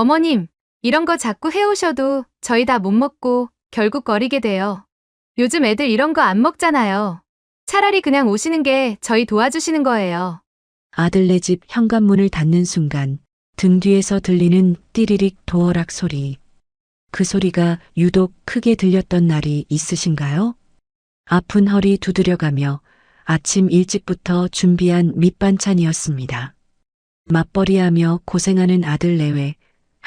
어머님, 이런 거 자꾸 해오셔도 저희 다 못 먹고 결국 거리게 돼요. 요즘 애들 이런 거 안 먹잖아요. 차라리 그냥 오시는 게 저희 도와주시는 거예요. 아들네 집 현관문을 닫는 순간 등 뒤에서 들리는 띠리릭 도어락 소리. 그 소리가 유독 크게 들렸던 날이 있으신가요? 아픈 허리 두드려가며 아침 일찍부터 준비한 밑반찬이었습니다. 맞벌이하며 고생하는 아들 내외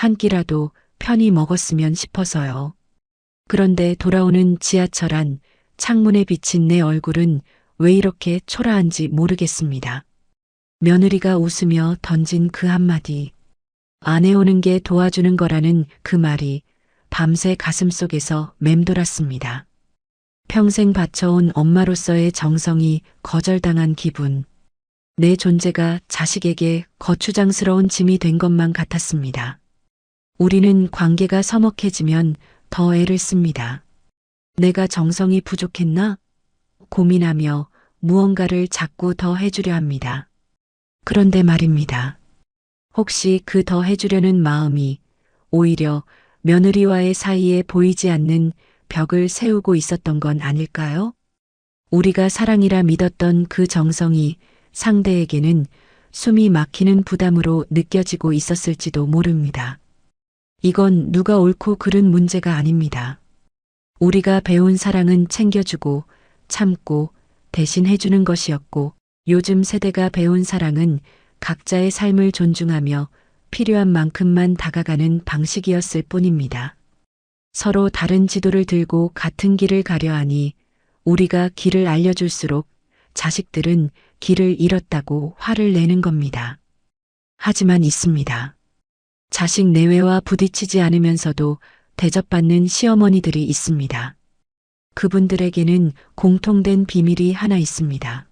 한 끼라도 편히 먹었으면 싶어서요. 그런데 돌아오는 지하철 안 창문에 비친 내 얼굴은 왜 이렇게 초라한지 모르겠습니다. 며느리가 웃으며 던진 그 한마디. 아내 오는 게 도와주는 거라는 그 말이 밤새 가슴속에서 맴돌았습니다. 평생 바쳐온 엄마로서의 정성이 거절당한 기분. 내 존재가 자식에게 거추장스러운 짐이 된 것만 같았습니다. 우리는 관계가 서먹해지면 더 애를 씁니다. 내가 정성이 부족했나? 고민하며 무언가를 자꾸 더 해주려 합니다. 그런데 말입니다. 혹시 그 더 해주려는 마음이 오히려 며느리와의 사이에 보이지 않는 벽을 세우고 있었던 건 아닐까요? 우리가 사랑이라 믿었던 그 정성이 상대에게는 숨이 막히는 부담으로 느껴지고 있었을지도 모릅니다. 이건 누가 옳고 그른 문제가 아닙니다. 우리가 배운 사랑은 챙겨주고 참고 대신 해주는 것이었고 요즘 세대가 배운 사랑은 각자의 삶을 존중하며 필요한 만큼만 다가가는 방식이었을 뿐입니다. 서로 다른 지도를 들고 같은 길을 가려 하니 우리가 길을 알려줄수록 자식들은 길을 잃었다고 화를 내는 겁니다. 하지만 있습니다. 자식 내외와 부딪히지 않으면서도 대접받는 시어머니들이 있습니다. 그분들에게는 공통된 비밀이 하나 있습니다.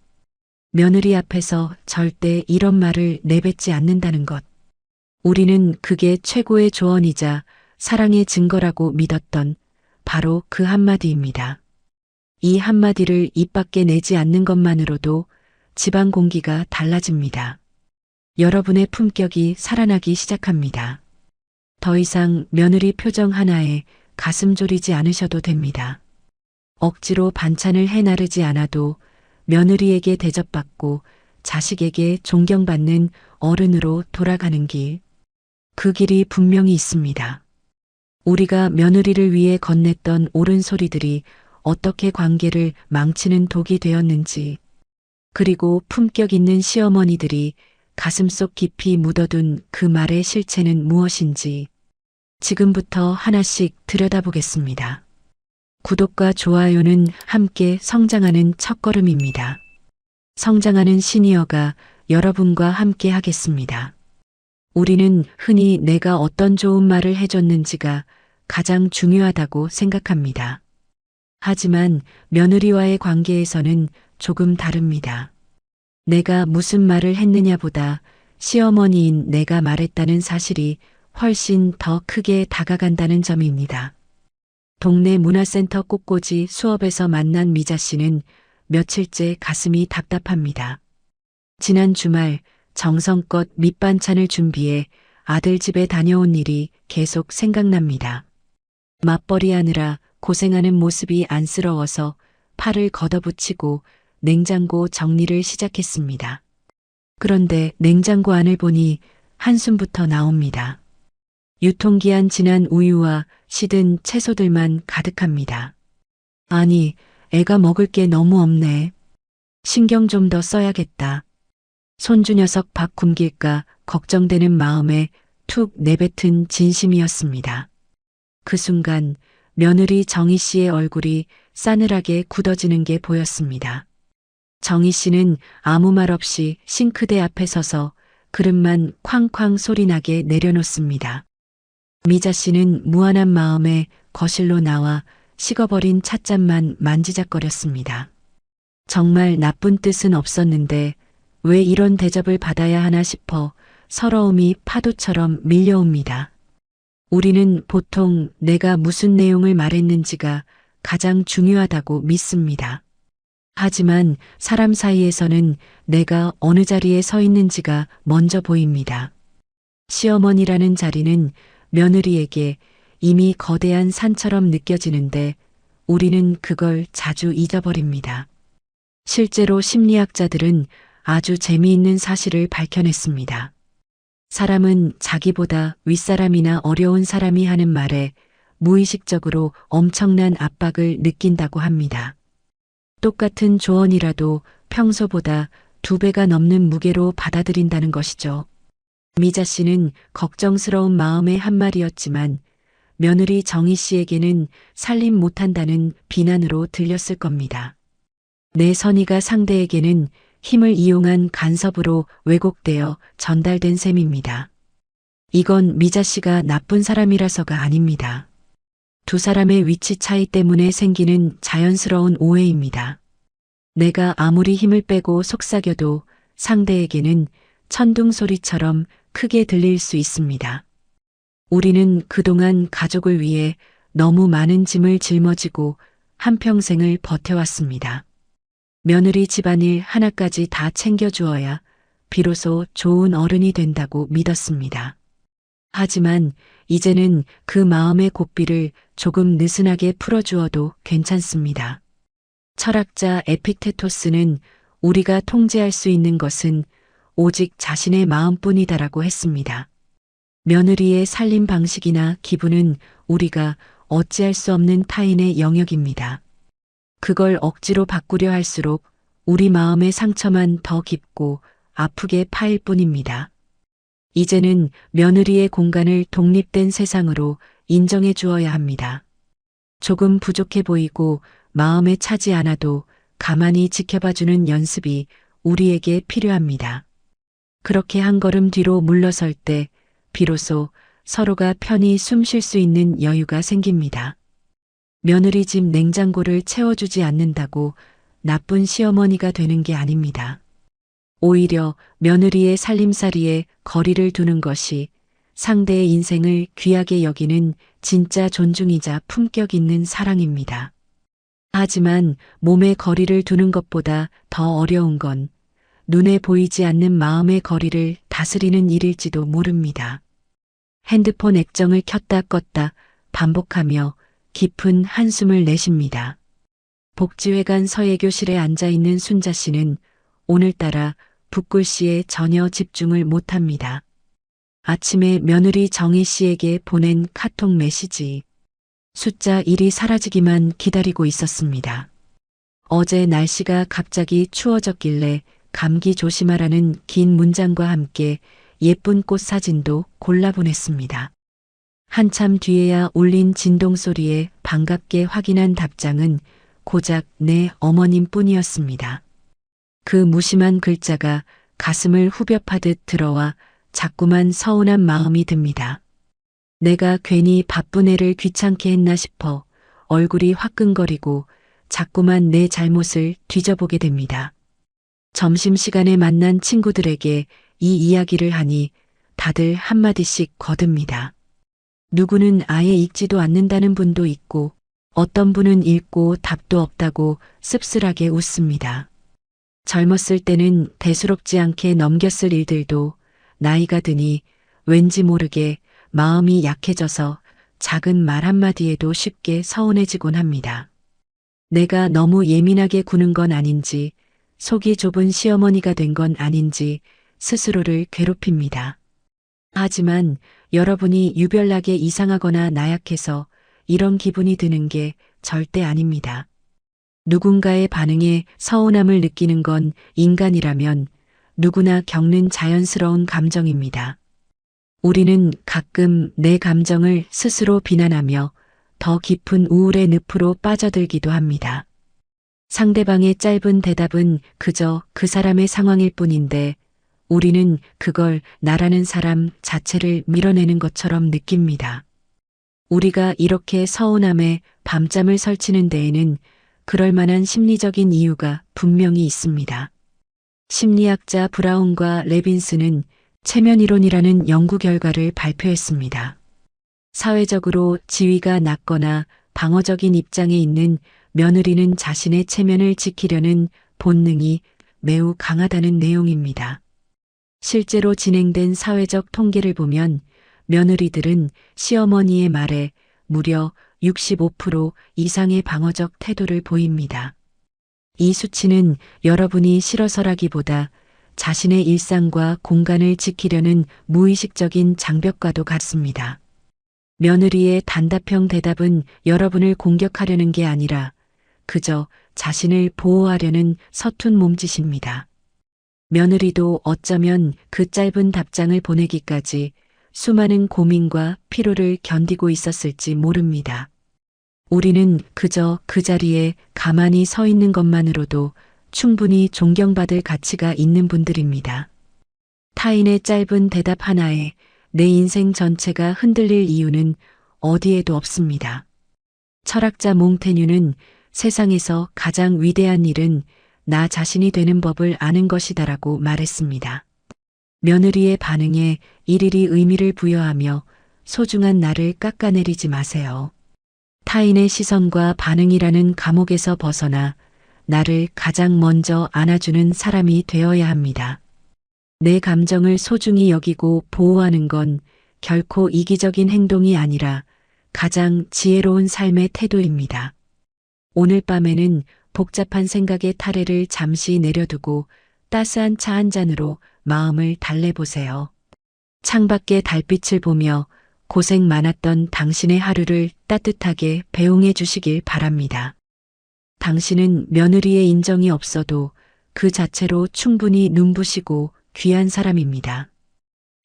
며느리 앞에서 절대 이런 말을 내뱉지 않는다는 것. 우리는 그게 최고의 조언이자 사랑의 증거라고 믿었던 바로 그 한마디입니다. 이 한마디를 입 밖에 내지 않는 것만으로도 집안 공기가 달라집니다. 여러분의 품격이 살아나기 시작합니다. 더 이상 며느리 표정 하나에 가슴 졸이지 않으셔도 됩니다. 억지로 반찬을 해나르지 않아도 며느리에게 대접받고 자식에게 존경받는 어른으로 돌아가는 길. 그 길이 분명히 있습니다. 우리가 며느리를 위해 건넸던 옳은 소리들이 어떻게 관계를 망치는 독이 되었는지, 그리고 품격 있는 시어머니들이 가슴속 깊이 묻어둔 그 말의 실체는 무엇인지 지금부터 하나씩 들여다보겠습니다. 구독과 좋아요는 함께 성장하는 첫걸음입니다. 성장하는 시니어가 여러분과 함께 하겠습니다. 우리는 흔히 내가 어떤 좋은 말을 해줬는지가 가장 중요하다고 생각합니다. 하지만 며느리와의 관계에서는 조금 다릅니다. 내가 무슨 말을 했느냐보다 시어머니인 내가 말했다는 사실이 훨씬 더 크게 다가간다는 점입니다. 동네 문화센터 꽃꽂이 수업에서 만난 미자 씨는 며칠째 가슴이 답답합니다. 지난 주말 정성껏 밑반찬을 준비해 아들 집에 다녀온 일이 계속 생각납니다. 맞벌이하느라 고생하는 모습이 안쓰러워서 팔을 걷어붙이고 냉장고 정리를 시작했습니다. 그런데 냉장고 안을 보니 한숨부터 나옵니다. 유통기한 지난 우유와 시든 채소들만 가득합니다. 아니, 애가 먹을 게 너무 없네. 신경 좀 더 써야겠다. 손주 녀석 밥 굶길까 걱정되는 마음에 툭 내뱉은 진심이었습니다. 그 순간 며느리 정희 씨의 얼굴이 싸늘하게 굳어지는 게 보였습니다. 정희 씨는 아무 말 없이 싱크대 앞에 서서 그릇만 쾅쾅 소리나게 내려놓습니다. 미자 씨는 무안한 마음에 거실로 나와 식어버린 찻잔만 만지작거렸습니다. 정말 나쁜 뜻은 없었는데 왜 이런 대접을 받아야 하나 싶어 서러움이 파도처럼 밀려옵니다. 우리는 보통 내가 무슨 내용을 말했는지가 가장 중요하다고 믿습니다. 하지만 사람 사이에서는 내가 어느 자리에 서 있는지가 먼저 보입니다. 시어머니라는 자리는 며느리에게 이미 거대한 산처럼 느껴지는데 우리는 그걸 자주 잊어버립니다. 실제로 심리학자들은 아주 재미있는 사실을 밝혀냈습니다. 사람은 자기보다 윗사람이나 어려운 사람이 하는 말에 무의식적으로 엄청난 압박을 느낀다고 합니다. 똑같은 조언이라도 평소보다 2배가 넘는 무게로 받아들인다는 것이죠. 미자 씨는 걱정스러운 마음의 한말이었지만 며느리 정희 씨에게는 살림 못한다는 비난으로 들렸을 겁니다. 내 선의가 상대에게는 힘을 이용한 간섭으로 왜곡되어 전달된 셈입니다. 이건 미자 씨가 나쁜 사람이라서가 아닙니다. 두 사람의 위치 차이 때문에 생기는 자연스러운 오해입니다. 내가 아무리 힘을 빼고 속삭여도 상대에게는 천둥 소리처럼 크게 들릴 수 있습니다. 우리는 그동안 가족을 위해 너무 많은 짐을 짊어지고 한평생을 버텨왔습니다. 며느리 집안일 하나까지 다 챙겨주어야 비로소 좋은 어른이 된다고 믿었습니다. 하지만 이제는 그 마음의 고삐를 조금 느슨하게 풀어주어도 괜찮습니다. 철학자 에픽테토스는 우리가 통제할 수 있는 것은 오직 자신의 마음뿐이다라고 했습니다. 며느리의 살림 방식이나 기분은 우리가 어찌할 수 없는 타인의 영역입니다. 그걸 억지로 바꾸려 할수록 우리 마음의 상처만 더 깊고 아프게 파일 뿐입니다. 이제는 며느리의 공간을 독립된 세상으로 인정해 주어야 합니다. 조금 부족해 보이고 마음에 차지 않아도 가만히 지켜봐주는 연습이 우리에게 필요합니다. 그렇게 한 걸음 뒤로 물러설 때 비로소 서로가 편히 숨 쉴 수 있는 여유가 생깁니다. 며느리 집 냉장고를 채워주지 않는다고 나쁜 시어머니가 되는 게 아닙니다. 오히려 며느리의 살림살이에 거리를 두는 것이 상대의 인생을 귀하게 여기는 진짜 존중이자 품격 있는 사랑입니다. 하지만 몸의 거리를 두는 것보다 더 어려운 건 눈에 보이지 않는 마음의 거리를 다스리는 일일지도 모릅니다. 핸드폰 액정을 켰다 껐다 반복하며 깊은 한숨을 내쉽니다. 복지회관 서예교실에 앉아있는 순자 씨는 오늘따라 붓글씨에 전혀 집중을 못합니다. 아침에 며느리 정희 씨에게 보낸 카톡 메시지. 숫자 1이 사라지기만 기다리고 있었습니다. 어제 날씨가 갑자기 추워졌길래 감기 조심하라는 긴 문장과 함께 예쁜 꽃 사진도 골라보냈습니다. 한참 뒤에야 울린 진동소리에 반갑게 확인한 답장은 고작 내 어머님 뿐이었습니다. 그 무심한 글자가 가슴을 후벼 파듯 들어와 자꾸만 서운한 마음이 듭니다. 내가 괜히 바쁜 애를 귀찮게 했나 싶어 얼굴이 화끈거리고 자꾸만 내 잘못을 뒤져보게 됩니다. 점심시간에 만난 친구들에게 이 이야기를 하니 다들 한마디씩 거듭니다. 누구는 아예 읽지도 않는다는 분도 있고 어떤 분은 읽고 답도 없다고 씁쓸하게 웃습니다. 젊었을 때는 대수롭지 않게 넘겼을 일들도 나이가 드니 왠지 모르게 마음이 약해져서 작은 말 한마디에도 쉽게 서운해지곤 합니다. 내가 너무 예민하게 구는 건 아닌지, 속이 좁은 시어머니가 된 건 아닌지 스스로를 괴롭힙니다. 하지만 여러분이 유별나게 이상하거나 나약해서 이런 기분이 드는 게 절대 아닙니다. 누군가의 반응에 서운함을 느끼는 건 인간이라면 누구나 겪는 자연스러운 감정입니다. 우리는 가끔 내 감정을 스스로 비난하며 더 깊은 우울의 늪으로 빠져들기도 합니다. 상대방의 짧은 대답은 그저 그 사람의 상황일 뿐인데 우리는 그걸 나라는 사람 자체를 밀어내는 것처럼 느낍니다. 우리가 이렇게 서운함에 밤잠을 설치는 데에는 그럴 만한 심리적인 이유가 분명히 있습니다. 심리학자 브라운과 레빈스는 체면이론이라는 연구 결과를 발표했습니다. 사회적으로 지위가 낮거나 방어적인 입장에 있는 며느리는 자신의 체면을 지키려는 본능이 매우 강하다는 내용입니다. 실제로 진행된 사회적 통계를 보면 며느리들은 시어머니의 말에 무려 65% 이상의 방어적 태도를 보입니다. 이 수치는 여러분이 싫어서라기보다 자신의 일상과 공간을 지키려는 무의식적인 장벽과도 같습니다. 며느리의 단답형 대답은 여러분을 공격하려는 게 아니라 그저 자신을 보호하려는 서툰 몸짓입니다. 며느리도 어쩌면 그 짧은 답장을 보내기까지 수많은 고민과 피로를 견디고 있었을지 모릅니다. 우리는 그저 그 자리에 가만히 서 있는 것만으로도 충분히 존경받을 가치가 있는 분들입니다. 타인의 짧은 대답 하나에 내 인생 전체가 흔들릴 이유는 어디에도 없습니다. 철학자 몽테뉴는 세상에서 가장 위대한 일은 나 자신이 되는 법을 아는 것이다라고 말했습니다. 며느리의 반응에 일일이 의미를 부여하며 소중한 나를 깎아내리지 마세요. 타인의 시선과 반응이라는 감옥에서 벗어나 나를 가장 먼저 안아주는 사람이 되어야 합니다. 내 감정을 소중히 여기고 보호하는 건 결코 이기적인 행동이 아니라 가장 지혜로운 삶의 태도입니다. 오늘 밤에는 복잡한 생각의 타래를 잠시 내려두고 따스한 차 한 잔으로 마음을 달래보세요. 창밖의 달빛을 보며 고생 많았던 당신의 하루를 따뜻하게 배웅해 주시길 바랍니다. 당신은 며느리의 인정이 없어도 그 자체로 충분히 눈부시고 귀한 사람입니다.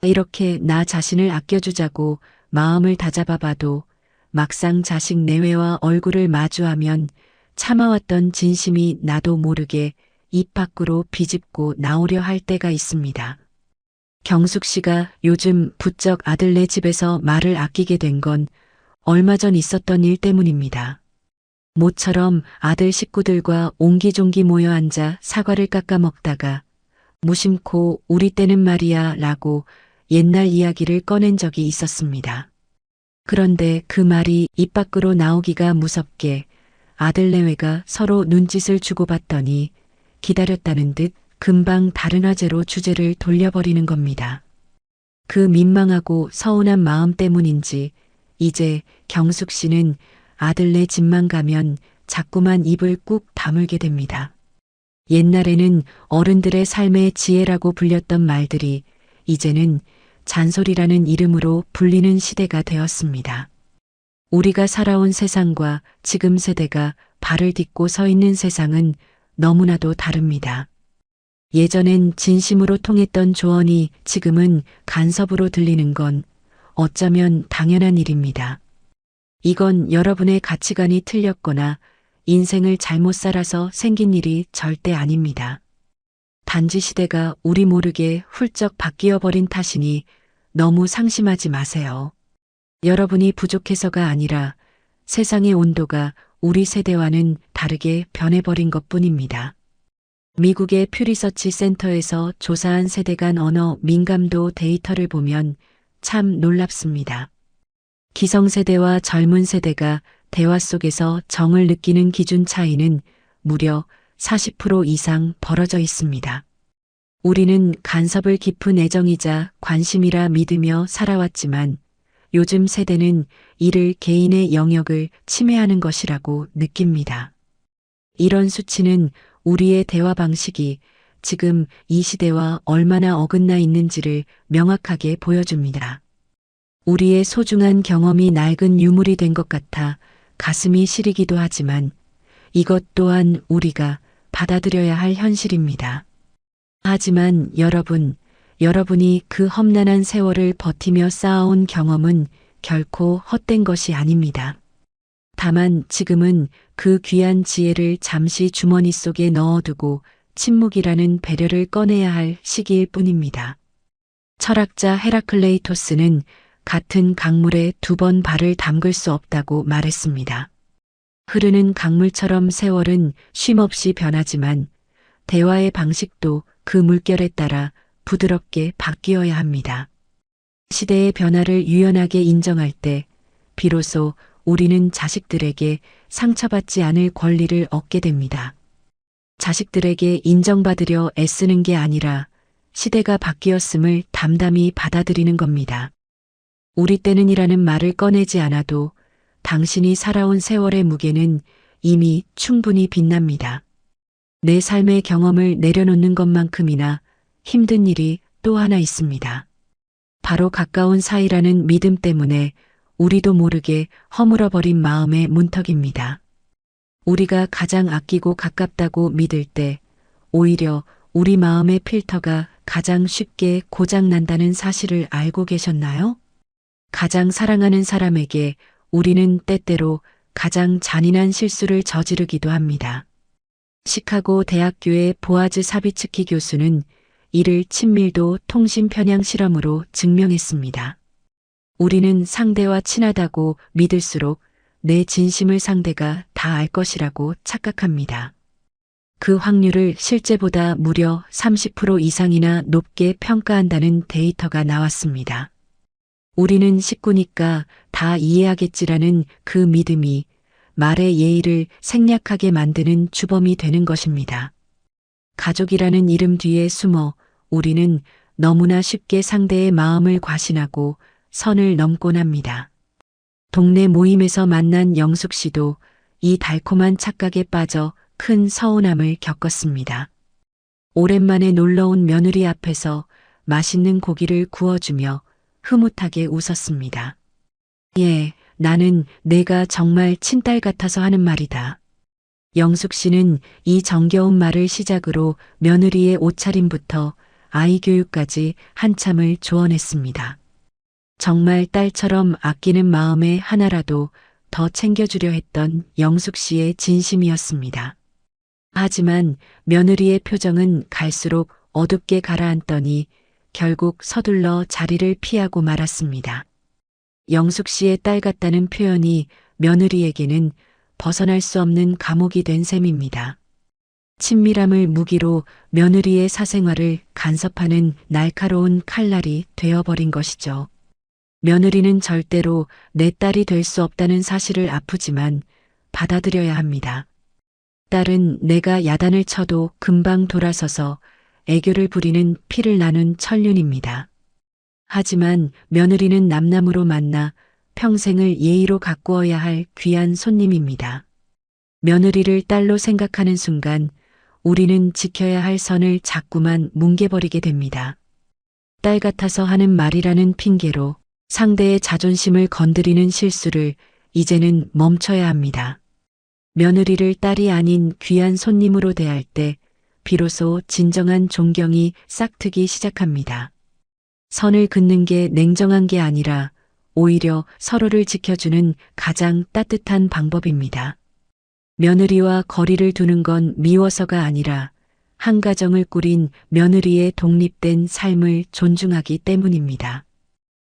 이렇게 나 자신을 아껴주자고 마음을 다잡아봐도 막상 자식 내외와 얼굴을 마주하면 참아왔던 진심이 나도 모르게 입 밖으로 비집고 나오려 할 때가 있습니다. 경숙 씨가 요즘 부쩍 아들네 집에서 말을 아끼게 된 건 얼마 전 있었던 일 때문입니다. 모처럼 아들 식구들과 옹기종기 모여 앉아 사과를 깎아 먹다가 무심코 우리 때는 말이야 라고 옛날 이야기를 꺼낸 적이 있었습니다. 그런데 그 말이 입 밖으로 나오기가 무섭게 아들내외가 서로 눈짓을 주고받더니 기다렸다는 듯 금방 다른 화제로 주제를 돌려버리는 겁니다. 그 민망하고 서운한 마음 때문인지 이제 경숙 씨는 아들네 집만 가면 자꾸만 입을 꾹 다물게 됩니다. 옛날에는 어른들의 삶의 지혜라고 불렸던 말들이 이제는 잔소리라는 이름으로 불리는 시대가 되었습니다. 우리가 살아온 세상과 지금 세대가 발을 딛고 서 있는 세상은 너무나도 다릅니다. 예전엔 진심으로 통했던 조언이 지금은 간섭으로 들리는 건 어쩌면 당연한 일입니다. 이건 여러분의 가치관이 틀렸거나 인생을 잘못 살아서 생긴 일이 절대 아닙니다. 단지 시대가 우리 모르게 훌쩍 바뀌어 버린 탓이니 너무 상심하지 마세요. 여러분이 부족해서가 아니라 세상의 온도가 우리 세대와는 다르게 변해버린 것뿐입니다. 미국의 퓨리서치 센터에서 조사한 세대 간 언어 민감도 데이터를 보면 참 놀랍습니다. 기성세대와 젊은 세대가 대화 속에서 정을 느끼는 기준 차이는 무려 40% 이상 벌어져 있습니다. 우리는 간섭을 깊은 애정이자 관심이라 믿으며 살아왔지만 요즘 세대는 이를 개인의 영역을 침해하는 것이라고 느낍니다. 이런 수치는 우리의 대화 방식이 지금 이 시대와 얼마나 어긋나 있는지를 명확하게 보여줍니다. 우리의 소중한 경험이 낡은 유물이 된 것 같아 가슴이 시리기도 하지만 이것 또한 우리가 받아들여야 할 현실입니다. 하지만 여러분이 그 험난한 세월을 버티며 쌓아온 경험은 결코 헛된 것이 아닙니다. 다만 지금은 그 귀한 지혜를 잠시 주머니 속에 넣어두고 침묵이라는 배려를 꺼내야 할 시기일 뿐입니다. 철학자 헤라클레이토스는 같은 강물에 2번 발을 담글 수 없다고 말했습니다. 흐르는 강물처럼 세월은 쉼없이 변하지만 대화의 방식도 그 물결에 따라 부드럽게 바뀌어야 합니다. 시대의 변화를 유연하게 인정할 때 비로소 우리는 자식들에게 상처받지 않을 권리를 얻게 됩니다. 자식들에게 인정받으려 애쓰는 게 아니라 시대가 바뀌었음을 담담히 받아들이는 겁니다. 우리 때는이라는 말을 꺼내지 않아도 당신이 살아온 세월의 무게는 이미 충분히 빛납니다. 내 삶의 경험을 내려놓는 것만큼이나 힘든 일이 또 하나 있습니다. 바로 가까운 사이라는 믿음 때문에 우리도 모르게 허물어버린 마음의 문턱입니다. 우리가 가장 아끼고 가깝다고 믿을 때 오히려 우리 마음의 필터가 가장 쉽게 고장난다는 사실을 알고 계셨나요? 가장 사랑하는 사람에게 우리는 때때로 가장 잔인한 실수를 저지르기도 합니다. 시카고 대학교의 보아즈 사비츠키 교수는 이를 친밀도 통신 편향 실험으로 증명했습니다. 우리는 상대와 친하다고 믿을수록 내 진심을 상대가 다 알 것이라고 착각합니다. 그 확률을 실제보다 무려 30% 이상이나 높게 평가한다는 데이터가 나왔습니다. 우리는 식구니까 다 이해하겠지라는 그 믿음이 말의 예의를 생략하게 만드는 주범이 되는 것입니다. 가족이라는 이름 뒤에 숨어 우리는 너무나 쉽게 상대의 마음을 과신하고 선을 넘곤 합니다. 동네 모임에서 만난 영숙 씨도 이 달콤한 착각에 빠져 큰 서운함을 겪었습니다. 오랜만에 놀러온 며느리 앞에서 맛있는 고기를 구워주며 흐뭇하게 웃었습니다. 예, 나는 내가 정말 친딸 같아서 하는 말이다. 영숙 씨는 이 정겨운 말을 시작으로 며느리의 옷차림부터 아이 교육까지 한참을 조언했습니다. 정말 딸처럼 아끼는 마음에 하나라도 더 챙겨주려 했던 영숙 씨의 진심이었습니다. 하지만 며느리의 표정은 갈수록 어둡게 가라앉더니 결국 서둘러 자리를 피하고 말았습니다. 영숙 씨의 딸 같다는 표현이 며느리에게는 벗어날 수 없는 감옥이 된 셈입니다. 친밀함을 무기로 며느리의 사생활을 간섭하는 날카로운 칼날이 되어버린 것이죠. 며느리는 절대로 내 딸이 될 수 없다는 사실을 아프지만 받아들여야 합니다. 딸은 내가 야단을 쳐도 금방 돌아서서 애교를 부리는 피를 나눈 천륜입니다. 하지만 며느리는 남남으로 만나 평생을 예의로 가꾸어야 할 귀한 손님입니다. 며느리를 딸로 생각하는 순간 우리는 지켜야 할 선을 자꾸만 뭉개버리게 됩니다. 딸 같아서 하는 말이라는 핑계로 상대의 자존심을 건드리는 실수를 이제는 멈춰야 합니다. 며느리를 딸이 아닌 귀한 손님으로 대할 때 비로소 진정한 존경이 싹트기 시작합니다. 선을 긋는 게 냉정한 게 아니라 오히려 서로를 지켜주는 가장 따뜻한 방법입니다. 며느리와 거리를 두는 건 미워서가 아니라 한 가정을 꾸린 며느리의 독립된 삶을 존중하기 때문입니다.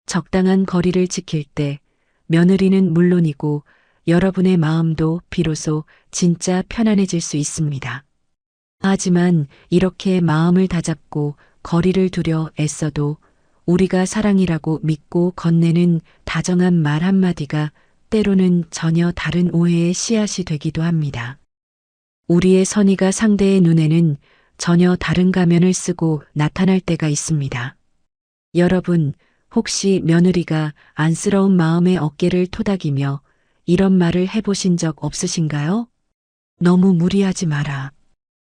적당한 거리를 지킬 때 며느리는 물론이고 여러분의 마음도 비로소 진짜 편안해질 수 있습니다. 하지만 이렇게 마음을 다잡고 거리를 두려 애써도 우리가 사랑이라고 믿고 건네는 다정한 말 한마디가 때로는 전혀 다른 오해의 씨앗이 되기도 합니다. 우리의 선의가 상대의 눈에는 전혀 다른 가면을 쓰고 나타날 때가 있습니다. 여러분, 혹시 며느리가 안쓰러운 마음의 어깨를 토닥이며 이런 말을 해보신 적 없으신가요? 너무 무리하지 마라.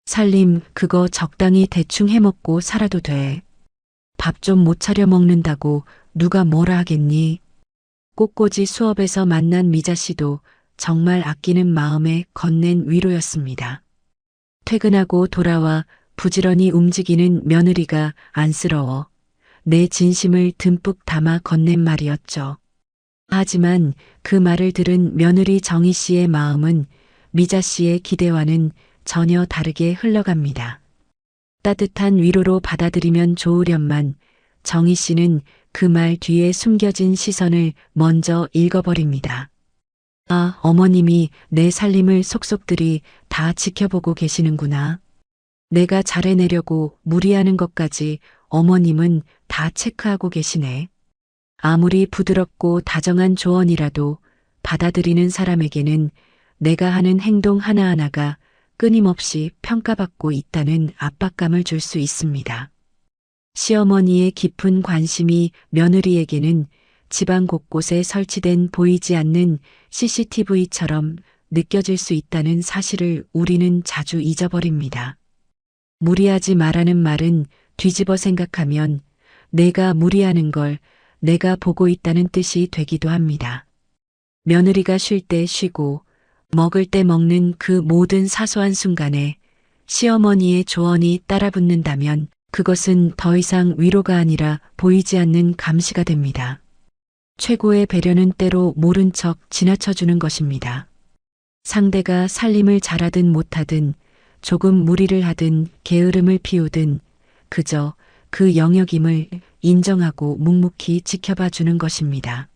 살림 그거 적당히 대충 해먹고 살아도 돼. 밥 좀 못 차려 먹는다고 누가 뭐라 하겠니? 꽃꽂이 수업에서 만난 미자 씨도 정말 아끼는 마음에 건넨 위로였습니다. 퇴근하고 돌아와 부지런히 움직이는 며느리가 안쓰러워 내 진심을 듬뿍 담아 건넨 말이었죠. 하지만 그 말을 들은 며느리 정희 씨의 마음은 미자 씨의 기대와는 전혀 다르게 흘러갑니다. 따뜻한 위로로 받아들이면 좋으련만 정희 씨는 그 말 뒤에 숨겨진 시선을 먼저 읽어버립니다. 아, 어머님이 내 살림을 속속들이 다 지켜보고 계시는구나. 내가 잘해내려고 무리하는 것까지 어머님은 다 체크하고 계시네. 아무리 부드럽고 다정한 조언이라도 받아들이는 사람에게는 내가 하는 행동 하나하나가 끊임없이 평가받고 있다는 압박감을 줄 수 있습니다. 시어머니의 깊은 관심이 며느리에게는 집안 곳곳에 설치된 보이지 않는 CCTV처럼 느껴질 수 있다는 사실을 우리는 자주 잊어버립니다. 무리하지 말라는 말은 뒤집어 생각하면 내가 무리하는 걸 내가 보고 있다는 뜻이 되기도 합니다. 며느리가 쉴 때 쉬고 먹을 때 먹는 그 모든 사소한 순간에 시어머니의 조언이 따라붙는다면 그것은 더 이상 위로가 아니라 보이지 않는 감시가 됩니다. 최고의 배려는 때로 모른 척 지나쳐주는 것입니다. 상대가 살림을 잘하든 못하든 조금 무리를 하든 게으름을 피우든 그저 그 영역임을 인정하고 묵묵히 지켜봐 주는 것입니다.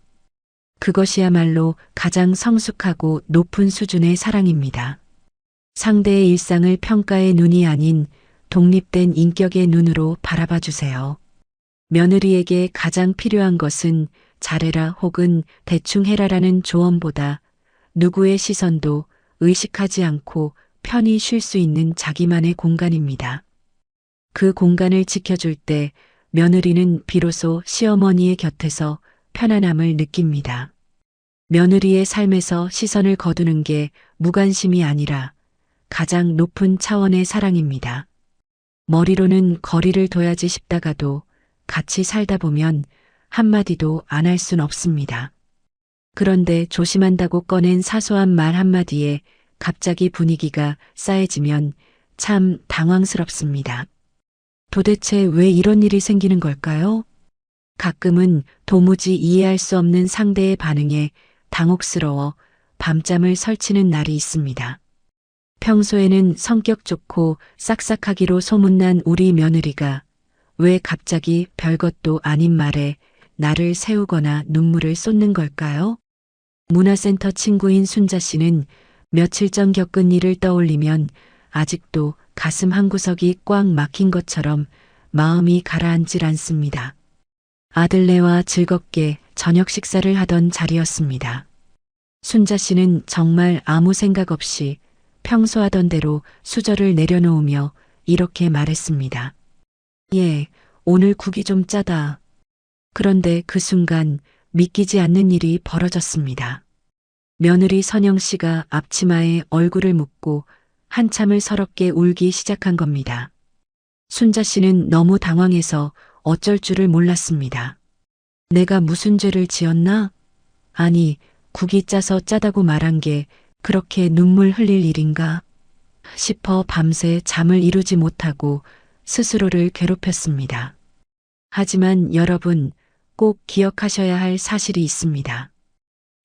그것이야말로 가장 성숙하고 높은 수준의 사랑입니다. 상대의 일상을 평가의 눈이 아닌 독립된 인격의 눈으로 바라봐 주세요. 며느리에게 가장 필요한 것은 잘해라 혹은 대충 해라라는 조언보다 누구의 시선도 의식하지 않고 편히 쉴 수 있는 자기만의 공간입니다. 그 공간을 지켜줄 때 며느리는 비로소 시어머니의 곁에서 편안함을 느낍니다. 며느리의 삶에서 시선을 거두는 게 무관심이 아니라 가장 높은 차원의 사랑입니다. 머리로는 거리를 둬야지 싶다가도 같이 살다 보면 한마디도 안 할 순 없습니다. 그런데 조심한다고 꺼낸 사소한 말 한마디에 갑자기 분위기가 싸해지면 참 당황스럽습니다. 도대체 왜 이런 일이 생기는 걸까요? 가끔은 도무지 이해할 수 없는 상대의 반응에 당혹스러워 밤잠을 설치는 날이 있습니다. 평소에는 성격 좋고 싹싹하기로 소문난 우리 며느리가 왜 갑자기 별것도 아닌 말에 나를 세우거나 눈물을 쏟는 걸까요? 문화센터 친구인 순자 씨는 며칠 전 겪은 일을 떠올리면 아직도 가슴 한구석이 꽉 막힌 것처럼 마음이 가라앉질 않습니다. 아들네와 즐겁게 저녁 식사를 하던 자리였습니다. 순자 씨는 정말 아무 생각 없이 평소 하던 대로 수저를 내려놓으며 이렇게 말했습니다. 예, 오늘 국이 좀 짜다. 그런데 그 순간 믿기지 않는 일이 벌어졌습니다. 며느리 선영 씨가 앞치마에 얼굴을 묻고 한참을 서럽게 울기 시작한 겁니다. 순자 씨는 너무 당황해서 어쩔 줄을 몰랐습니다. 내가 무슨 죄를 지었나? 아니, 국이 짜서 짜다고 말한 게 그렇게 눈물 흘릴 일인가? 싶어 밤새 잠을 이루지 못하고 스스로를 괴롭혔습니다. 하지만 여러분, 꼭 기억하셔야 할 사실이 있습니다.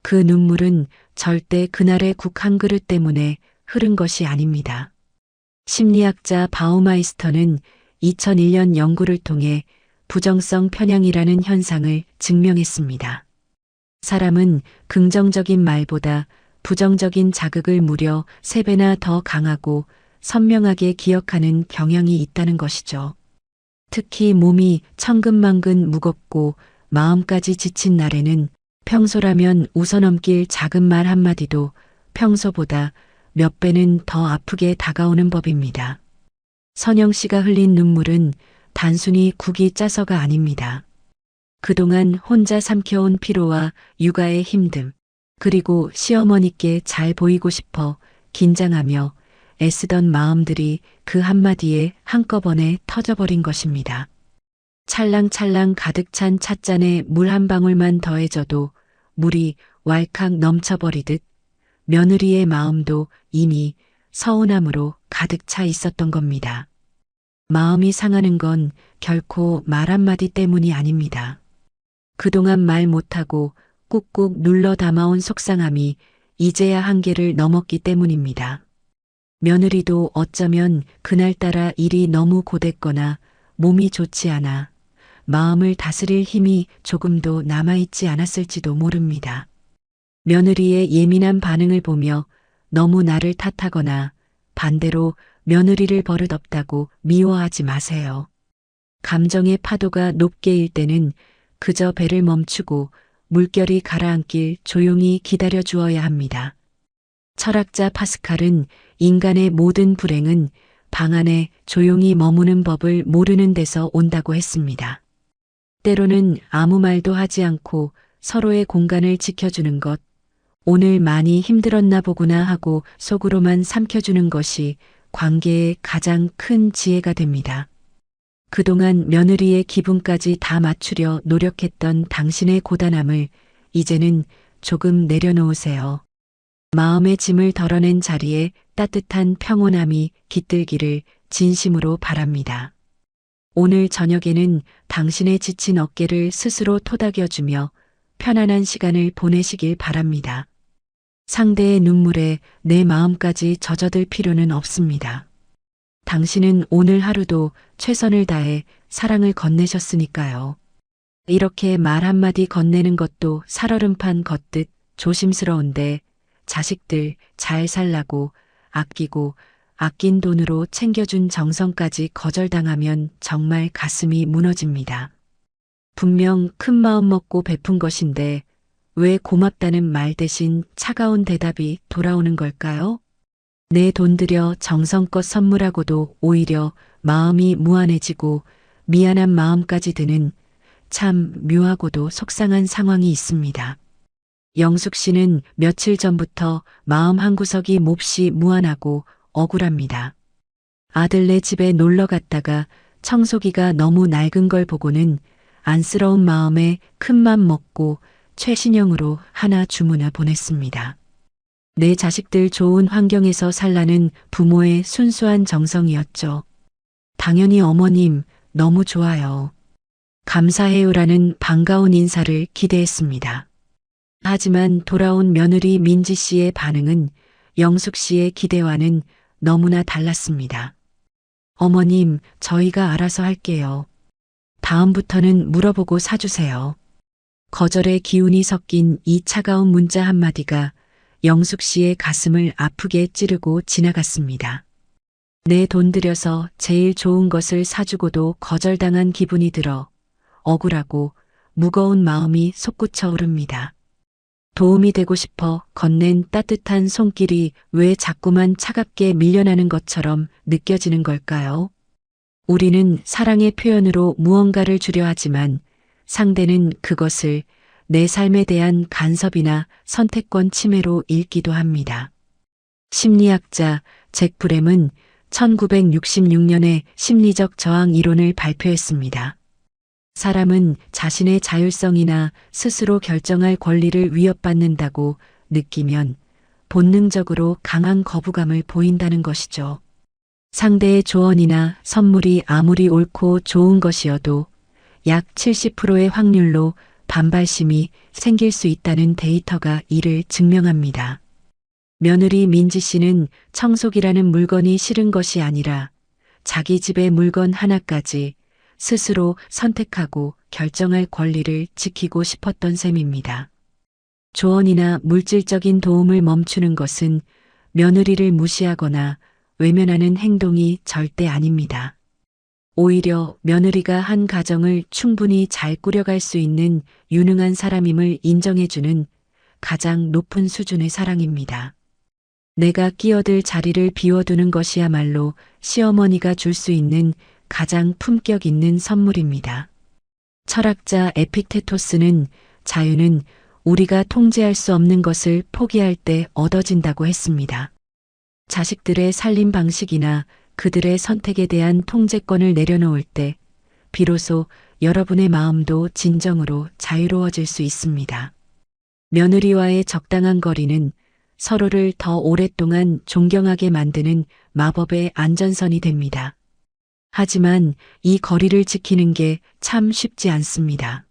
그 눈물은 절대 그날의 국 한 그릇 때문에 흐른 것이 아닙니다. 심리학자 바우마이스터는 2001년 연구를 통해 부정성 편향이라는 현상을 증명했습니다. 사람은 긍정적인 말보다 부정적인 자극을 무려 3배나 더 강하고 선명하게 기억하는 경향이 있다는 것이죠. 특히 몸이 천근만근 무겁고 마음까지 지친 날에는 평소라면 웃어넘길 작은 말 한마디도 평소보다 몇 배는 더 아프게 다가오는 법입니다. 선영 씨가 흘린 눈물은 단순히 국이 짜서가 아닙니다. 그동안 혼자 삼켜온 피로와 육아의 힘듦, 그리고 시어머니께 잘 보이고 싶어 긴장하며 애쓰던 마음들이 그 한마디에 한꺼번에 터져버린 것입니다. 찰랑찰랑 가득 찬 찻잔에 물 한 방울만 더해져도 물이 왈칵 넘쳐버리듯 며느리의 마음도 이미 서운함으로 가득 차 있었던 겁니다. 마음이 상하는 건 결코 말 한마디 때문이 아닙니다. 그동안 말 못하고 꾹꾹 눌러 담아온 속상함이 이제야 한계를 넘었기 때문입니다. 며느리도 어쩌면 그날따라 일이 너무 고됐거나 몸이 좋지 않아 마음을 다스릴 힘이 조금도 남아있지 않았을지도 모릅니다. 며느리의 예민한 반응을 보며 너무 나를 탓하거나 반대로 며느리를 버릇없다고 미워하지 마세요. 감정의 파도가 높게 일 때는 그저 배를 멈추고 물결이 가라앉길 조용히 기다려 주어야 합니다. 철학자 파스칼은 인간의 모든 불행은 방 안에 조용히 머무는 법을 모르는 데서 온다고 했습니다. 때로는 아무 말도 하지 않고 서로의 공간을 지켜주는 것, 오늘 많이 힘들었나 보구나 하고 속으로만 삼켜주는 것이 관계의 가장 큰 지혜가 됩니다. 그동안 며느리의 기분까지 다 맞추려 노력했던 당신의 고단함을 이제는 조금 내려놓으세요. 마음의 짐을 덜어낸 자리에 따뜻한 평온함이 깃들기를 진심으로 바랍니다. 오늘 저녁에는 당신의 지친 어깨를 스스로 토닥여주며 편안한 시간을 보내시길 바랍니다. 상대의 눈물에 내 마음까지 젖어들 필요는 없습니다. 당신은 오늘 하루도 최선을 다해 사랑을 건네셨으니까요. 이렇게 말 한마디 건네는 것도 살얼음판 걷듯 조심스러운데 자식들 잘 살라고 아끼고 아낀 돈으로 챙겨준 정성까지 거절당하면 정말 가슴이 무너집니다. 분명 큰 마음 먹고 베푼 것인데 왜 고맙다는 말 대신 차가운 대답이 돌아오는 걸까요? 내 돈 들여 정성껏 선물하고도 오히려 마음이 무안해지고 미안한 마음까지 드는 참 묘하고도 속상한 상황이 있습니다. 영숙 씨는 며칠 전부터 마음 한구석이 몹시 무안하고 억울합니다. 아들네 집에 놀러 갔다가 청소기가 너무 낡은 걸 보고는 안쓰러운 마음에 큰맘 먹고 최신형으로 하나 주문해 보냈습니다. 내 자식들 좋은 환경에서 살라는 부모의 순수한 정성이었죠. 당연히 어머님 너무 좋아요. 감사해요라는 반가운 인사를 기대했습니다. 하지만 돌아온 며느리 민지 씨의 반응은 영숙 씨의 기대와는 너무나 달랐습니다. 어머님, 저희가 알아서 할게요. 다음부터는 물어보고 사주세요. 거절의 기운이 섞인 이 차가운 문자 한마디가 영숙 씨의 가슴을 아프게 찌르고 지나갔습니다. 내 돈 들여서 제일 좋은 것을 사주고도 거절당한 기분이 들어 억울하고 무거운 마음이 솟구쳐 오릅니다. 도움이 되고 싶어 건넨 따뜻한 손길이 왜 자꾸만 차갑게 밀려나는 것처럼 느껴지는 걸까요? 우리는 사랑의 표현으로 무언가를 주려 하지만 상대는 그것을 내 삶에 대한 간섭이나 선택권 침해로 읽기도 합니다. 심리학자 잭 브램은 1966년에 심리적 저항 이론을 발표했습니다. 사람은 자신의 자율성이나 스스로 결정할 권리를 위협받는다고 느끼면 본능적으로 강한 거부감을 보인다는 것이죠. 상대의 조언이나 선물이 아무리 옳고 좋은 것이어도 약 70%의 확률로 반발심이 생길 수 있다는 데이터가 이를 증명합니다. 며느리 민지 씨는 청소기라는 물건이 싫은 것이 아니라 자기 집의 물건 하나까지 스스로 선택하고 결정할 권리를 지키고 싶었던 셈입니다. 조언이나 물질적인 도움을 멈추는 것은 며느리를 무시하거나 외면하는 행동이 절대 아닙니다. 오히려 며느리가 한 가정을 충분히 잘 꾸려갈 수 있는 유능한 사람임을 인정해주는 가장 높은 수준의 사랑입니다. 내가 끼어들 자리를 비워두는 것이야말로 시어머니가 줄 수 있는 가장 품격 있는 선물입니다. 철학자 에픽테토스는 자유는 우리가 통제할 수 없는 것을 포기할 때 얻어진다고 했습니다. 자식들의 살림 방식이나 그들의 선택에 대한 통제권을 내려놓을 때 비로소 여러분의 마음도 진정으로 자유로워질 수 있습니다. 며느리와의 적당한 거리는 서로를 더 오랫동안 존경하게 만드는 마법의 안전선이 됩니다. 하지만 이 거리를 지키는 게 참 쉽지 않습니다.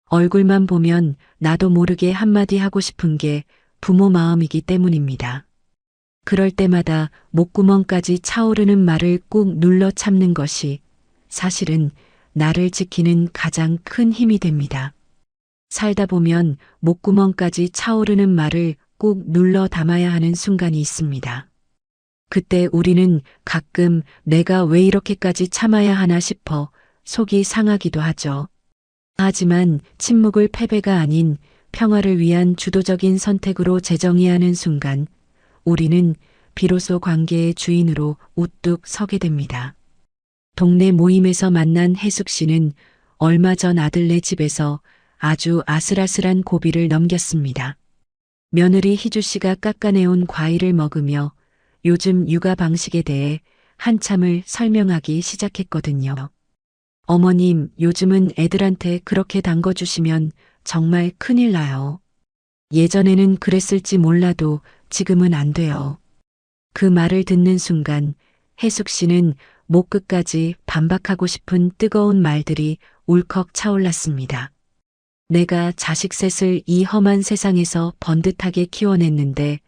얼굴만 보면 나도 모르게 한마디 하고 싶은 게 부모 마음이기 때문입니다. 그럴 때마다 목구멍까지 차오르는 말을 꾹 눌러 참는 것이 사실은 나를 지키는 가장 큰 힘이 됩니다. 살다 보면 목구멍까지 차오르는 말을 꾹 눌러 담아야 하는 순간이 있습니다. 그때 우리는 가끔 내가 왜 이렇게까지 참아야 하나 싶어 속이 상하기도 하죠. 하지만 침묵을 패배가 아닌 평화를 위한 주도적인 선택으로 재정의하는 순간 우리는 비로소 관계의 주인으로 우뚝 서게 됩니다. 동네 모임에서 만난 혜숙 씨는 얼마 전 아들네 집에서 아주 아슬아슬한 고비를 넘겼습니다. 며느리 희주 씨가 깎아내온 과일을 먹으며 요즘 육아 방식에 대해 한참을 설명하기 시작했거든요. 어머님, 요즘은 애들한테 그렇게 담궈주시면 정말 큰일 나요. 예전에는 그랬을지 몰라도 지금은 안 돼요. 그 말을 듣는 순간 혜숙 씨는 목 끝까지 반박하고 싶은 뜨거운 말들이 울컥 차올랐습니다. 내가 자식 셋을 이 험한 세상에서 번듯하게 키워냈는데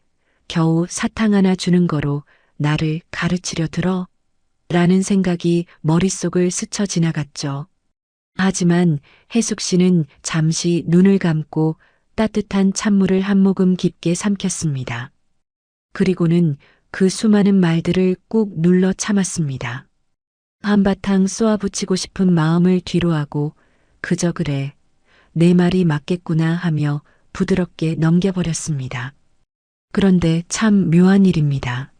겨우 사탕 하나 주는 거로 나를 가르치려 들어? 라는 생각이 머릿속을 스쳐 지나갔죠. 하지만 혜숙 씨는 잠시 눈을 감고 따뜻한 찬물을 한 모금 깊게 삼켰습니다. 그리고는 그 수많은 말들을 꾹 눌러 참았습니다. 한바탕 쏘아붙이고 싶은 마음을 뒤로하고 그저 그래, 내 말이 맞겠구나 하며 부드럽게 넘겨버렸습니다. 그런데 참 묘한 일입니다.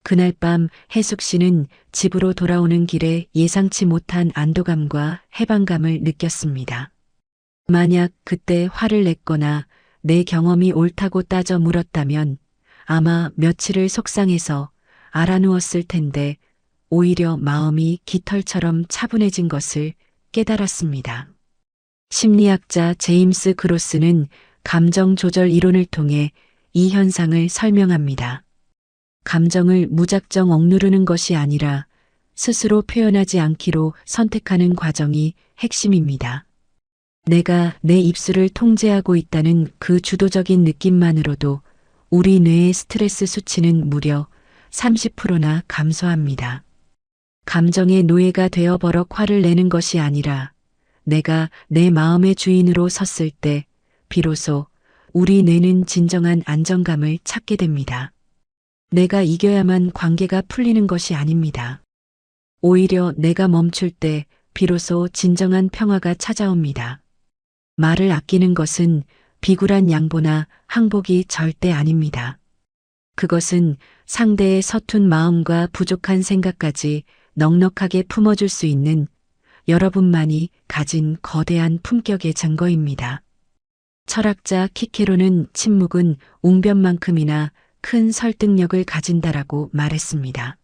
그날 밤 혜숙 씨는 집으로 돌아오는 길에 예상치 못한 안도감과 해방감을 느꼈습니다. 만약 그때 화를 냈거나 내 경험이 옳다고 따져 물었다면 아마 며칠을 속상해서 알아누웠을 텐데 오히려 마음이 깃털처럼 차분해진 것을 깨달았습니다. 심리학자 제임스 그로스는 감정 조절 이론을 통해 이 현상을 설명합니다. 감정을 무작정 억누르는 것이 아니라 스스로 표현하지 않기로 선택하는 과정이 핵심입니다. 내가 내 입술을 통제하고 있다는 그 주도적인 느낌만으로도 우리 뇌의 스트레스 수치는 무려 30%나 감소합니다. 감정의 노예가 되어 버럭 화를 내는 것이 아니라 내가 내 마음의 주인으로 섰을 때 비로소 우리 뇌는 진정한 안정감을 찾게 됩니다. 내가 이겨야만 관계가 풀리는 것이 아닙니다. 오히려 내가 멈출 때 비로소 진정한 평화가 찾아옵니다. 말을 아끼는 것은 비굴한 양보나 항복이 절대 아닙니다. 그것은 상대의 서툰 마음과 부족한 생각까지 넉넉하게 품어줄 수 있는 여러분만이 가진 거대한 품격의 증거입니다. 철학자 키케로는 침묵은 웅변만큼이나 큰 설득력을 가진다라고 말했습니다.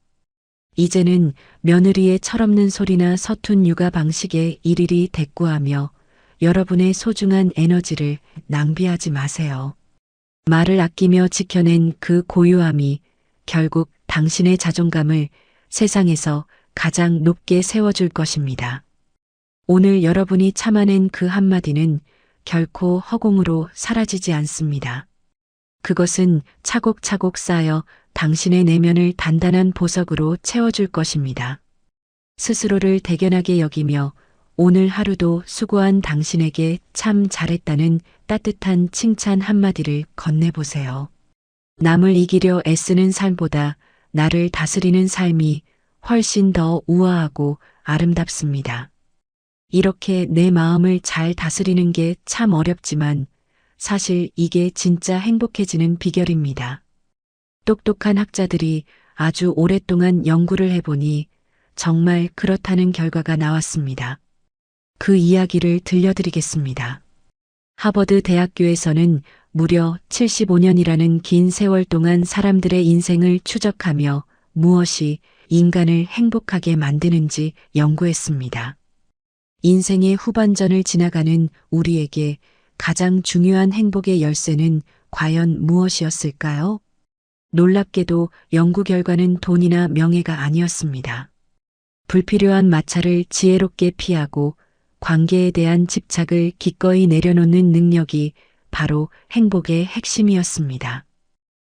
이제는 며느리의 철없는 소리나 서툰 육아 방식에 일일이 대꾸하며 여러분의 소중한 에너지를 낭비하지 마세요. 말을 아끼며 지켜낸 그 고요함이 결국 당신의 자존감을 세상에서 가장 높게 세워줄 것입니다. 오늘 여러분이 참아낸 그 한마디는 결코 허공으로 사라지지 않습니다. 그것은 차곡차곡 쌓여 당신의 내면을 단단한 보석으로 채워줄 것입니다. 스스로를 대견하게 여기며 오늘 하루도 수고한 당신에게 참 잘했다는 따뜻한 칭찬 한마디를 건네보세요. 남을 이기려 애쓰는 삶보다 나를 다스리는 삶이 훨씬 더 우아하고 아름답습니다. 이렇게 내 마음을 잘 다스리는 게 참 어렵지만 사실 이게 진짜 행복해지는 비결입니다. 똑똑한 학자들이 아주 오랫동안 연구를 해보니 정말 그렇다는 결과가 나왔습니다. 그 이야기를 들려드리겠습니다. 하버드 대학교에서는 무려 75년이라는 긴 세월 동안 사람들의 인생을 추적하며 무엇이 인간을 행복하게 만드는지 연구했습니다. 인생의 후반전을 지나가는 우리에게 가장 중요한 행복의 열쇠는 과연 무엇이었을까요? 놀랍게도 연구 결과는 돈이나 명예가 아니었습니다. 불필요한 마찰을 지혜롭게 피하고 관계에 대한 집착을 기꺼이 내려놓는 능력이 바로 행복의 핵심이었습니다.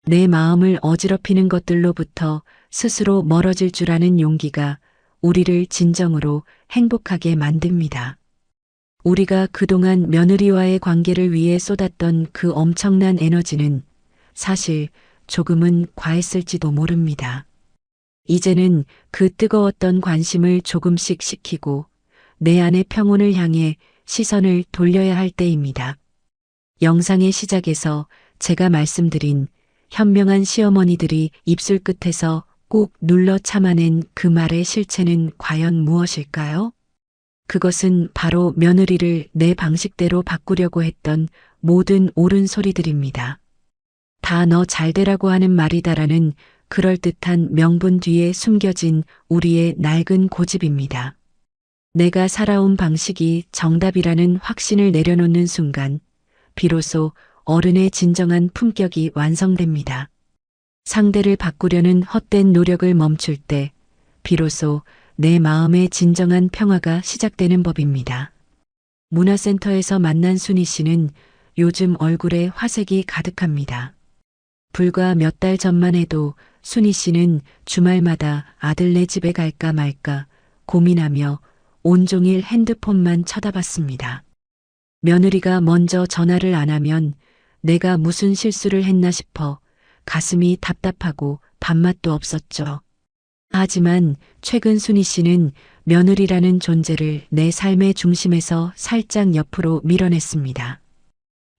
내 마음을 어지럽히는 것들로부터 스스로 멀어질 줄 아는 용기가 우리를 진정으로 행복하게 만듭니다. 우리가 그동안 며느리와의 관계를 위해 쏟았던 그 엄청난 에너지는 사실 조금은 과했을지도 모릅니다. 이제는 그 뜨거웠던 관심을 조금씩 식히고 내 안의 평온을 향해 시선을 돌려야 할 때입니다. 영상의 시작에서 제가 말씀드린 현명한 시어머니들이 입술 끝에서 꼭 눌러 참아낸 그 말의 실체는 과연 무엇일까요? 그것은 바로 며느리를 내 방식대로 바꾸려고 했던 모든 옳은 소리들입니다. 다 너 잘되라고 하는 말이다라는 그럴듯한 명분 뒤에 숨겨진 우리의 낡은 고집입니다. 내가 살아온 방식이 정답이라는 확신을 내려놓는 순간, 비로소 어른의 진정한 품격이 완성됩니다. 상대를 바꾸려는 헛된 노력을 멈출 때, 비로소 내 마음의 진정한 평화가 시작되는 법입니다. 문화센터에서 만난 순희 씨는 요즘 얼굴에 화색이 가득합니다. 불과 몇 달 전만 해도 순희 씨는 주말마다 아들네 집에 갈까 말까 고민하며 온종일 핸드폰만 쳐다봤습니다. 며느리가 먼저 전화를 안 하면 내가 무슨 실수를 했나 싶어 가슴이 답답하고 밥맛도 없었죠. 하지만 최근 순희 씨는 며느리라는 존재를 내 삶의 중심에서 살짝 옆으로 밀어냈습니다.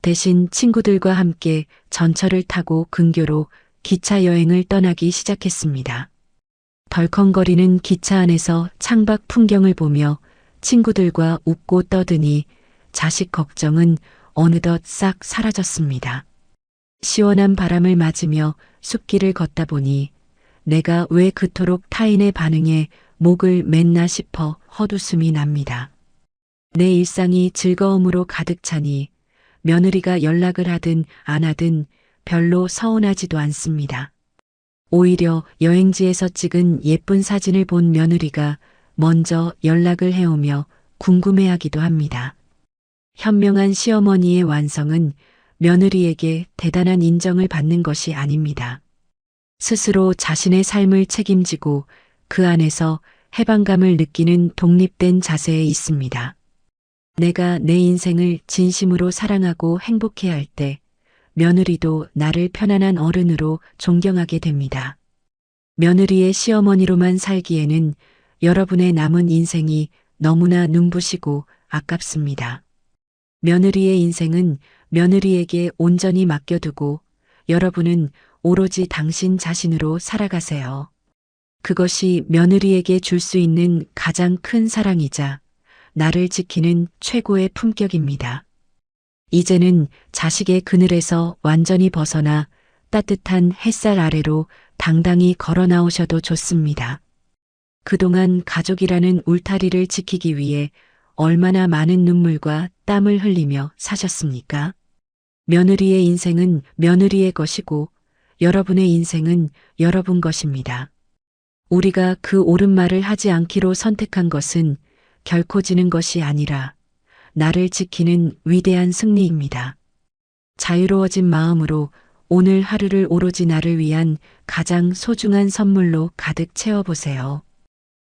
대신 친구들과 함께 전철을 타고 근교로 기차 여행을 떠나기 시작했습니다. 덜컹거리는 기차 안에서 창밖 풍경을 보며 친구들과 웃고 떠드니 자식 걱정은 어느덧 싹 사라졌습니다. 시원한 바람을 맞으며 숲길을 걷다 보니 내가 왜 그토록 타인의 반응에 목을 맸나 싶어 헛웃음이 납니다. 내 일상이 즐거움으로 가득 차니 며느리가 연락을 하든 안 하든 별로 서운하지도 않습니다. 오히려 여행지에서 찍은 예쁜 사진을 본 며느리가 먼저 연락을 해오며 궁금해하기도 합니다. 현명한 시어머니의 완성은 며느리에게 대단한 인정을 받는 것이 아닙니다. 스스로 자신의 삶을 책임지고 그 안에서 해방감을 느끼는 독립된 자세에 있습니다. 내가 내 인생을 진심으로 사랑하고 행복해할 때 며느리도 나를 편안한 어른으로 존경하게 됩니다. 며느리의 시어머니로만 살기에는 여러분의 남은 인생이 너무나 눈부시고 아깝습니다. 며느리의 인생은 며느리에게 온전히 맡겨두고 여러분은 오로지 당신 자신으로 살아가세요. 그것이 며느리에게 줄 수 있는 가장 큰 사랑이자 나를 지키는 최고의 품격입니다. 이제는 자식의 그늘에서 완전히 벗어나 따뜻한 햇살 아래로 당당히 걸어 나오셔도 좋습니다. 그동안 가족이라는 울타리를 지키기 위해 얼마나 많은 눈물과 땀을 흘리며 사셨습니까? 며느리의 인생은 며느리의 것이고 여러분의 인생은 여러분 것입니다. 우리가 그 옳은 말을 하지 않기로 선택한 것은 결코 지는 것이 아니라 나를 지키는 위대한 승리입니다. 자유로워진 마음으로 오늘 하루를 오로지 나를 위한 가장 소중한 선물로 가득 채워보세요.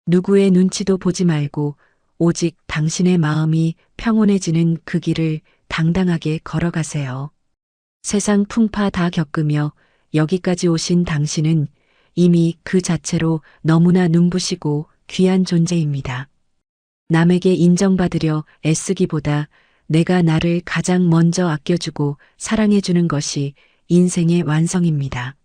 누구의 눈치도 보지 말고 오직 당신의 마음이 평온해지는 그 길을 당당하게 걸어가세요. 세상 풍파 다 겪으며 여기까지 오신 당신은 이미 그 자체로 너무나 눈부시고 귀한 존재입니다. 남에게 인정받으려 애쓰기보다 내가 나를 가장 먼저 아껴주고 사랑해주는 것이 인생의 완성입니다.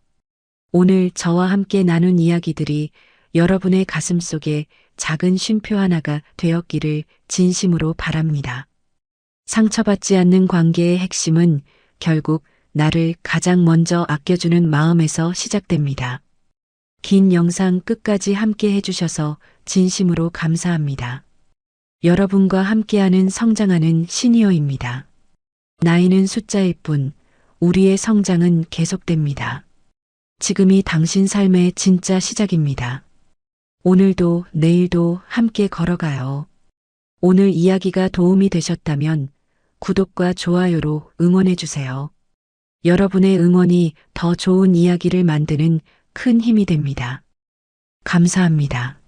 오늘 저와 함께 나눈 이야기들이 여러분의 가슴 속에 작은 쉼표 하나가 되었기를 진심으로 바랍니다. 상처받지 않는 관계의 핵심은 결국 나를 가장 먼저 아껴주는 마음에서 시작됩니다. 긴 영상 끝까지 함께 해주셔서 진심으로 감사합니다. 여러분과 함께하는 성장하는 시니어입니다. 나이는 숫자일 뿐 우리의 성장은 계속됩니다. 지금이 당신 삶의 진짜 시작입니다. 오늘도 내일도 함께 걸어가요. 오늘 이야기가 도움이 되셨다면 구독과 좋아요로 응원해주세요. 여러분의 응원이 더 좋은 이야기를 만드는 큰 힘이 됩니다. 감사합니다.